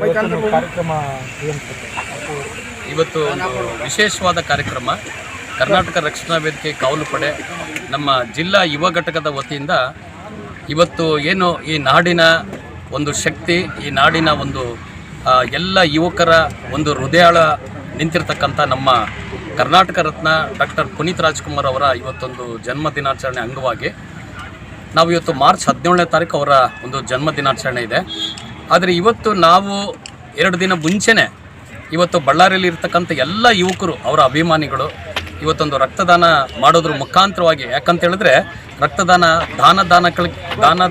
ಕಾರ್ಯಕ್ರಮ ಇವತ್ತು ಒಂದು ವಿಶೇಷವಾದ ಕಾರ್ಯಕ್ರಮ ಕರ್ನಾಟಕ ರಕ್ಷಣಾ ವೇದಿಕೆ ಕಾವಲು ಪಡೆ ನಮ್ಮ ಜಿಲ್ಲಾ ಯುವ ಘಟಕದ ವತಿಯಿಂದ ಇವತ್ತು ಏನು ಈ ನಾಡಿನ ಒಂದು ಶಕ್ತಿ, ಈ ನಾಡಿನ ಒಂದು ಎಲ್ಲ ಯುವಕರ ಒಂದು ಹೃದಯಾಳ ನಿಂತಿರ್ತಕ್ಕಂಥ ನಮ್ಮ ಕರ್ನಾಟಕ ರತ್ನ ಡಾಕ್ಟರ್ ಪುನೀತ್ ರಾಜ್ಕುಮಾರ್ ಅವರ ಇವತ್ತೊಂದು ಜನ್ಮ ದಿನಾಚರಣೆ ಅಂಗವಾಗಿ ನಾವು ಇವತ್ತು ಮಾರ್ಚ್ 17ನೇ ತಾರೀಕು ಅವರ ಒಂದು ಜನ್ಮ ದಿನಾಚರಣೆ ಇದೆ. ಆದರೆ ಇವತ್ತು ನಾವು 2 ದಿನ ಮುಂಚೆನೇ ಇವತ್ತು ಬಳ್ಳಾರಿಯಲ್ಲಿ ಇರ್ತಕ್ಕಂಥ ಎಲ್ಲ ಯುವಕರು, ಅವರ ಅಭಿಮಾನಿಗಳು ಇವತ್ತೊಂದು ರಕ್ತದಾನ ಮಾಡೋದ್ರ ಮುಖಾಂತರವಾಗಿ, ಯಾಕಂತ ಹೇಳಿದ್ರೆ ರಕ್ತದಾನ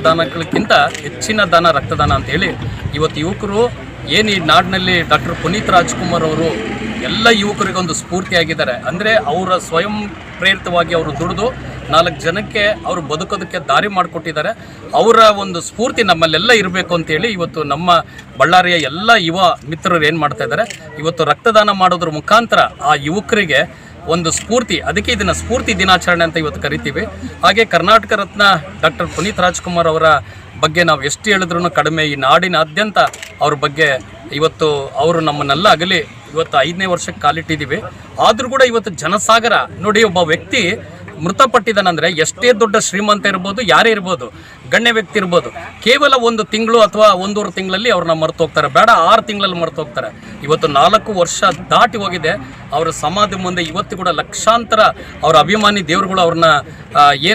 ದಾನಕ್ಕಿಂತ ಹೆಚ್ಚಿನ ದಾನ ರಕ್ತದಾನ ಅಂತೇಳಿ ಇವತ್ತು ಯುವಕರು ಏನು ಈ ನಾಡಿನಲ್ಲಿ ಡಾಕ್ಟರ್ ಪುನೀತ್ ರಾಜ್ಕುಮಾರ್ ಅವರು ಎಲ್ಲ ಯುವಕರಿಗೊಂದು ಸ್ಫೂರ್ತಿಯಾಗಿದ್ದಾರೆ. ಅಂದರೆ ಅವರ ಸ್ವಯಂ ಪ್ರೇರಿತವಾಗಿ ಅವರು ದುಡಿದು 4 ಜನಕ್ಕೆ ಅವರು ಬದುಕೋದಕ್ಕೆ ದಾರಿ ಮಾಡಿಕೊಟ್ಟಿದ್ದಾರೆ. ಅವರ ಒಂದು ಸ್ಫೂರ್ತಿ ನಮ್ಮಲ್ಲೆಲ್ಲ ಇರಬೇಕು ಅಂತೇಳಿ ಇವತ್ತು ನಮ್ಮ ಬಳ್ಳಾರಿಯ ಎಲ್ಲ ಯುವ ಮಿತ್ರರು ಏನು ಮಾಡ್ತಾ ಇದ್ದಾರೆ, ಇವತ್ತು ರಕ್ತದಾನ ಮಾಡೋದ್ರ ಮುಖಾಂತರ ಆ ಯುವಕರಿಗೆ ಒಂದು ಸ್ಫೂರ್ತಿ, ಅದಕ್ಕೆ ಇದನ್ನು ಸ್ಫೂರ್ತಿ ದಿನಾಚರಣೆ ಅಂತ ಇವತ್ತು ಕರಿತೀವಿ. ಹಾಗೆ ಕರ್ನಾಟಕ ರತ್ನ ಡಾಕ್ಟರ್ ಪುನೀತ್ ರಾಜ್ಕುಮಾರ್ ಅವರ ಬಗ್ಗೆ ನಾವು ಎಷ್ಟು ಹೇಳಿದ್ರೂ ಕಡಿಮೆ. ಈ ನಾಡಿನಾದ್ಯಂತ ಅವ್ರ ಬಗ್ಗೆ ಇವತ್ತು ಅವರು ನಮ್ಮನ್ನೆಲ್ಲ ಅಗಲಿ ಇವತ್ತು 5ನೇ ವರ್ಷಕ್ಕೆ ಕಾಲಿಟ್ಟಿದ್ದೀವಿ. ಆದರೂ ಕೂಡ ಇವತ್ತು ಜನಸಾಗರ ನೋಡಿ, ಒಬ್ಬ ವ್ಯಕ್ತಿ ಮೃತಪಟ್ಟಿದ್ದಾನಂದರೆ ಎಷ್ಟೇ ದೊಡ್ಡ ಶ್ರೀಮಂತ ಇರ್ಬೋದು, ಯಾರೇ ಇರ್ಬೋದು, ಗಣ್ಯ ವ್ಯಕ್ತಿ ಇರ್ಬೋದು, ಕೇವಲ 1 ತಿಂಗಳು ಅಥವಾ 1.5 ತಿಂಗಳಲ್ಲಿ ಅವ್ರನ್ನ ಮರೆತು ಹೋಗ್ತಾರೆ, ಬೇಡ 6 ತಿಂಗಳಲ್ಲಿ ಮರೆತು ಹೋಗ್ತಾರೆ. ಇವತ್ತು 4 ವರ್ಷ ದಾಟಿ ಹೋಗಿದೆ. ಅವರ ಸಮಾಧಿ ಮುಂದೆ ಇವತ್ತು ಕೂಡ ಲಕ್ಷಾಂತರ ಅವರ ಅಭಿಮಾನಿ ದೇವರುಗಳು ಅವ್ರನ್ನ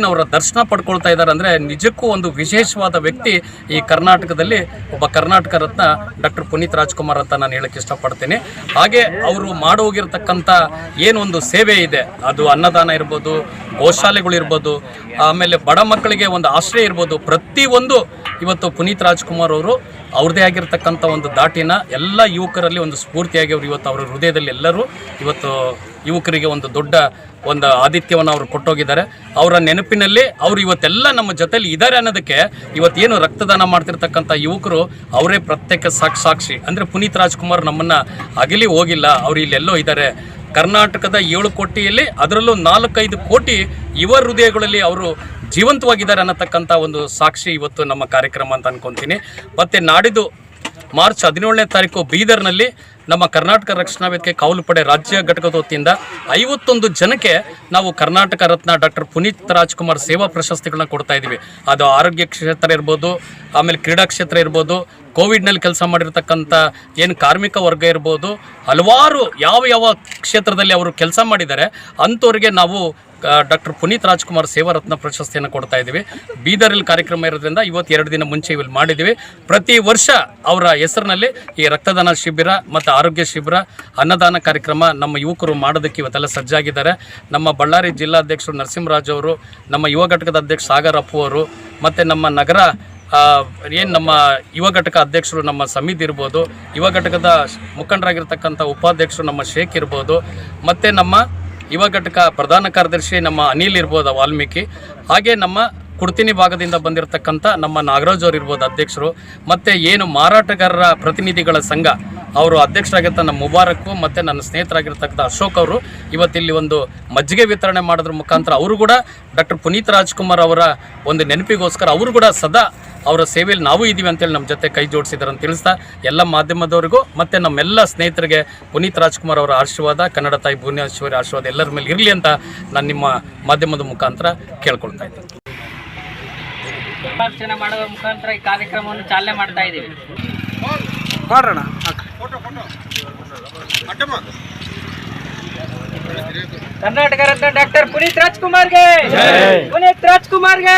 ಅವರ ದರ್ಶನ ಪಡ್ಕೊಳ್ತಾ ಇದ್ದಾರೆ. ಅಂದರೆ ನಿಜಕ್ಕೂ ಒಂದು ವಿಶೇಷವಾದ ವ್ಯಕ್ತಿ ಈ ಕರ್ನಾಟಕದಲ್ಲಿ, ಒಬ್ಬ ಕರ್ನಾಟಕ ರತ್ನ ಡಾಕ್ಟರ್ ಪುನೀತ್ ರಾಜ್ಕುಮಾರ್ ಅಂತ ನಾನು ಹೇಳಕ್ಕೆ ಇಷ್ಟಪಡ್ತೀನಿ. ಹಾಗೆ ಅವರು ಮಾಡೋಗಿರ್ತಕ್ಕಂಥ ಏನೊಂದು ಸೇವೆ ಇದೆ, ಅದು ಅನ್ನದಾನ ಇರ್ಬೋದು, ಗೋಶಾಲೆಗಳಿರ್ಬೋದು, ಆಮೇಲೆ ಬಡ ಮಕ್ಕಳಿಗೆ ಒಂದು ಆಶ್ರಯ ಇರ್ಬೋದು, ಪ್ರತಿಯೊಂದು ಇವತ್ತು ಪುನೀತ್ ರಾಜ್ಕುಮಾರ್ ಅವರು ಅವ್ರದ್ದೇ ಆಗಿರ್ತಕ್ಕಂಥ ಒಂದು ದಾಟಿನ ಎಲ್ಲ ಯುವಕರಲ್ಲಿ ಒಂದು ಸ್ಫೂರ್ತಿಯಾಗಿ ಅವರು ಇವತ್ತು ಅವರ ಹೃದಯದಲ್ಲಿ ಎಲ್ಲರೂ ಇವತ್ತು ಯುವಕರಿಗೆ ಒಂದು ದೊಡ್ಡ ಒಂದು ಆತಿಥ್ಯವನ್ನು ಅವರು ಕೊಟ್ಟೋಗಿದ್ದಾರೆ. ಅವರ ನೆನಪಿನಲ್ಲಿ ಅವರು ಇವತ್ತೆಲ್ಲ ನಮ್ಮ ಜೊತೆಲಿ ಇದ್ದಾರೆ ಅನ್ನೋದಕ್ಕೆ ಇವತ್ತೇನು ರಕ್ತದಾನ ಮಾಡ್ತಿರ್ತಕ್ಕಂಥ ಯುವಕರು ಅವರೇ ಪ್ರತ್ಯೇಕ ಸಾಕ್ಷಿ. ಅಂದರೆ ಪುನೀತ್ ರಾಜ್ಕುಮಾರ್ ನಮ್ಮನ್ನು ಅಗಲಿ ಹೋಗಿಲ್ಲ, ಅವರು ಇಲ್ಲೆಲ್ಲೋ ಇದ್ದಾರೆ. ಕರ್ನಾಟಕದ 7 ಕೋಟಿಯಲ್ಲಿ ಅದರಲ್ಲೂ 4-5 ಕೋಟಿ ಯುವ ಹೃದಯಗಳಲ್ಲಿ ಅವರು ಜೀವಂತವಾಗಿದ್ದಾರೆ ಅನ್ನತಕ್ಕಂಥ ಒಂದು ಸಾಕ್ಷಿ ಇವತ್ತು ನಮ್ಮ ಕಾರ್ಯಕ್ರಮ ಅಂತ ಅನ್ಕೊತೀನಿ. ಮತ್ತು ನಾಡಿದ್ದು ಮಾರ್ಚ್ 17ನೇ ತಾರೀಕು ಬೀದರ್ನಲ್ಲಿ ನಮ್ಮ ಕರ್ನಾಟಕ ರಕ್ಷಣಾ ವೇದಿಕೆ ಕಾವಲು ಪಡೆ ರಾಜ್ಯ ಘಟಕದ ವತಿಯಿಂದ 51 ಜನಕ್ಕೆ ನಾವು ಕರ್ನಾಟಕ ರತ್ನ ಡಾಕ್ಟರ್ ಪುನೀತ್ ರಾಜ್ಕುಮಾರ್ ಸೇವಾ ಪ್ರಶಸ್ತಿಗಳನ್ನ ಕೊಡ್ತಾ ಇದ್ದೀವಿ. ಅದು ಆರೋಗ್ಯ ಕ್ಷೇತ್ರ ಇರ್ಬೋದು, ಆಮೇಲೆ ಕ್ರೀಡಾ ಕ್ಷೇತ್ರ ಇರ್ಬೋದು, ಕೋವಿಡ್ನಲ್ಲಿ ಕೆಲಸ ಮಾಡಿರ್ತಕ್ಕಂಥ ಏನು ಕಾರ್ಮಿಕ ವರ್ಗ ಇರ್ಬೋದು, ಹಲವಾರು ಯಾವ ಕ್ಷೇತ್ರದಲ್ಲಿ ಅವರು ಕೆಲಸ ಮಾಡಿದ್ದಾರೆ ಅಂಥವ್ರಿಗೆ ನಾವು ಡಾಕ್ಟರ್ ಪುನೀತ್ ರಾಜ್ಕುಮಾರ್ ಸೇವಾ ರತ್ನ ಪ್ರಶಸ್ತಿಯನ್ನು ಕೊಡ್ತಾ ಇದ್ದೀವಿ. ಬೀದರಲ್ಲಿ ಕಾರ್ಯಕ್ರಮ ಇರೋದ್ರಿಂದ ಇವತ್ತು 2 ದಿನ ಮುಂಚೆ ಇಲ್ಲಿ ಮಾಡಿದ್ದೀವಿ. ಪ್ರತಿ ವರ್ಷ ಅವರ ಹೆಸರಿನಲ್ಲಿ ಈ ರಕ್ತದಾನ ಶಿಬಿರ ಮತ್ತು ಆರೋಗ್ಯ ಶಿಬಿರ, ಅನ್ನದಾನ ಕಾರ್ಯಕ್ರಮ ನಮ್ಮ ಯುವಕರು ಮಾಡೋದಕ್ಕೆ ಇವತ್ತೆಲ್ಲ ಸಜ್ಜಾಗಿದ್ದಾರೆ. ನಮ್ಮ ಬಳ್ಳಾರಿ ಜಿಲ್ಲಾಧ್ಯಕ್ಷರು ನರಸಿಂಹರಾಜ್ ಅವರು, ನಮ್ಮ ಯುವ ಘಟಕದ ಅಧ್ಯಕ್ಷ ಸಾಗರ್ ಅಪ್ಪು ಅವರು, ಮತ್ತು ನಮ್ಮ ನಗರ ಏನು ನಮ್ಮ ಯುವ ಘಟಕ ಅಧ್ಯಕ್ಷರು ನಮ್ಮ ಸಮೀದ್ ಇರ್ಬೋದು, ಯುವ ಘಟಕದ ಮುಖಂಡರಾಗಿರ್ತಕ್ಕಂಥ ಉಪಾಧ್ಯಕ್ಷರು ನಮ್ಮ ಶೇಖ್ ಇರ್ಬೋದು, ಮತ್ತು ನಮ್ಮ ಯುವ ಘಟಕ ಪ್ರಧಾನ ಕಾರ್ಯದರ್ಶಿ ನಮ್ಮ ಅನಿಲ್ ಇರ್ಬೋದು ವಾಲ್ಮೀಕಿ, ಹಾಗೆ ನಮ್ಮ ಕುಡ್ತಿನಿ ಭಾಗದಿಂದ ಬಂದಿರತಕ್ಕಂಥ ನಮ್ಮ ನಾಗರಾಜ್ ಅವರು ಇರ್ಬೋದು ಅಧ್ಯಕ್ಷರು, ಮತ್ತು ಏನು ಮಾರಾಟಗಾರರ ಪ್ರತಿನಿಧಿಗಳ ಸಂಘ ಅವರು ಅಧ್ಯಕ್ಷರಾಗಿರ್ತ ನಮ್ಮ ಮುಬಾರಕ್ ಮತ್ತು ನನ್ನ ಸ್ನೇಹಿತರಾಗಿರ್ತಕ್ಕಂಥ ಅಶೋಕ್ ಅವರು ಇವತ್ತಿಲ್ಲಿ ಒಂದು ಮಜ್ಜಿಗೆ ವಿತರಣೆ ಮಾಡೋದ್ರ ಮುಖಾಂತರ ಅವರು ಕೂಡ ಡಾಕ್ಟರ್ ಪುನೀತ್ ರಾಜ್ಕುಮಾರ್ ಅವರ ಒಂದು ನೆನಪಿಗೋಸ್ಕರ ಅವರು ಕೂಡ ಸದಾ ಅವರ ಸೇವೆಯಲ್ಲಿ ನಾವು ಇದ್ದೀವಿ ಅಂತೇಳಿ ನಮ್ಮ ಜೊತೆ ಕೈ ಜೋಡಿಸಿದ್ದಾರೆ ಅಂತ ತಿಳಿಸ್ತಾ ಎಲ್ಲ ಮಾಧ್ಯಮದವರಿಗೂ ಮತ್ತು ನಮ್ಮೆಲ್ಲ ಸ್ನೇಹಿತರಿಗೆ ಪುನೀತ್ ರಾಜ್ಕುಮಾರ್ ಅವರ ಆಶೀರ್ವಾದ, ಕನ್ನಡ ತಾಯಿ ಭುವನೇಶ್ವರಿ ಆಶೀರ್ವಾದ ಎಲ್ಲರ ಮೇಲೆ ಇರಲಿ ಅಂತ ನಾನು ನಿಮ್ಮ ಮಾಧ್ಯಮದ ಮುಖಾಂತರ ಕೇಳ್ಕೊಳ್ತಾ ಇದ್ದೀನಿ. ಅರ್ಚನೆ ಮಾಡುವ ಮುಖಾಂತರ ಈ ಕಾರ್ಯಕ್ರಮವನ್ನು ಚಾಲನೆ ಮಾಡ್ತಾ ಇದ್ದೀವಿ. ಕರ್ನಾಟಕ ರತ್ನ ಡಾಕ್ಟರ್ ಪುನೀತ್ ರಾಜ್ಕುಮಾರ್ಗೆ, ಪುನೀತ್ ರಾಜ್ಕುಮಾರ್ಗೆ.